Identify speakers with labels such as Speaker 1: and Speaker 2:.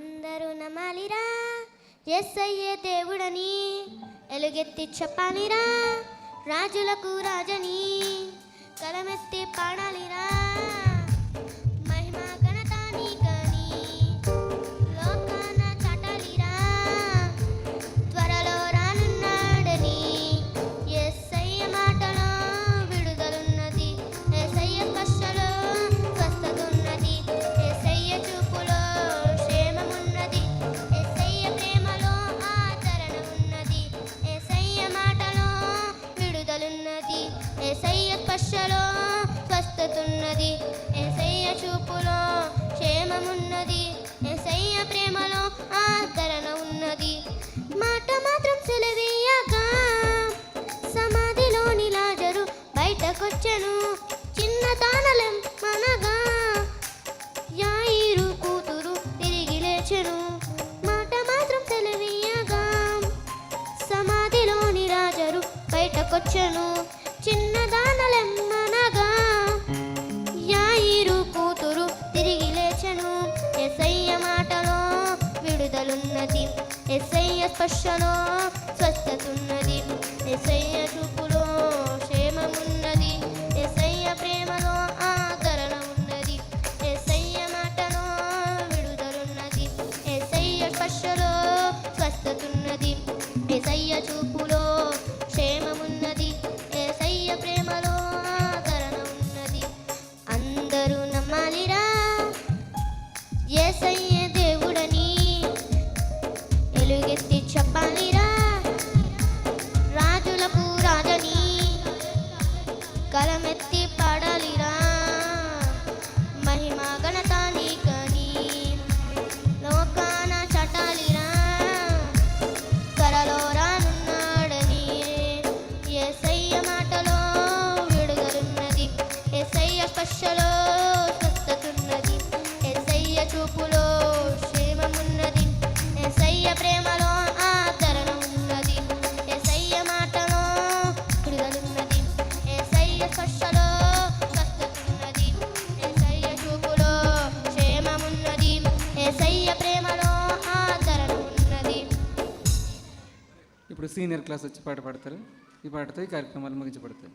Speaker 1: అందరూ నమ్మాలిరా యేసయ్యే దేవుడని, ఎలుగెత్తి చెప్పాలిరా రాజులకు రాజని, కలమెత్తి పాడాలిరా మహిమ ఘనత నీకని, లోకాన చాటాలిరా త్వరలో రానున్నాడని. యేసయ్య మాటలో విడుదలున్నది, యేసయ్య స్పర్శలో స్వస్థతున్నది, యేసయ్య చూపులో క్షేమమున్నది, యేసయ్య ప్రేమలో ఆదరణ ఉన్నది, యేసయ్య మాటలో విడుదలున్నది, యేసయ్య స్పర్శలో స్వస్థతున్నది, యేసయ్య చూపులో క్షేమమున్నది, యేసయ్య ప్రేమలో ఆదరణ ఉన్నది. మాట మాత్రం సెలవీయగా సమాధిలోని లాజరు బయటకొచ్చెను, చిన్న తానలెం మనగా యాయిరు కూతురు తిరిగి లేచెను. మాట మాత్రం సెలవీయగా సమాధిలోని రాజరు బయటకొచ్చెను, చిన్న దానలెమ్మనగా యాయిరు కూతురు తిరిగి లేచెను. యేసయ్య మాటలో విడుదలున్నది, యేసయ్య స్పర్శలో స్వస్థతున్నది, యేసయ్య చూపులో క్షేమమున్నది, యేసయ్య ప్రేమలో ఆదరణ ఉన్నది, యేసయ్య మాటలో విడుదలున్నది, యేసయ్య స్పర్శలో స్వస్థతున్నది, యేసయ్య చూపులో క్షేమమున్నది, యేసయ్య ప్రేమలో ఆదరణ ఉన్నది. అందరూ నమ్మాలిరా యేసయ్య దేవుడని, ఎలుగెత్తి చెప్పాలిరా రాజులకు రాజని, కలమెత్తి పాడాలిరా మహిమ ఘనత నీకని, లోకాన చాటాలిరా త్వరలో రానున్నాడని. యేసయ్య మాటలో విడుదలున్నది, యేసయ్య స్పర్శలో స్వస్థతున్నది, యేసయ్య చూపులో క్షేమమున్నది, యేసయ్య ప్రేమలో ఆదరణ ఉన్నది, యేసయ్య మాటలో విడుదలున్నది, యేసయ్య స్పర్శలో స్వస్థతున్నది, యేసయ్య చూపులో క్షేమమున్నది, యేసయ్య ప్రేమలో ఆదరణ ఉన్నది.
Speaker 2: ఇప్పుడు సీనియర్ క్లాస్ వచ్చి పాట పాడతారు. ఈ పాటతో ఈ కార్యక్రమాలు ముగించబడతాయి.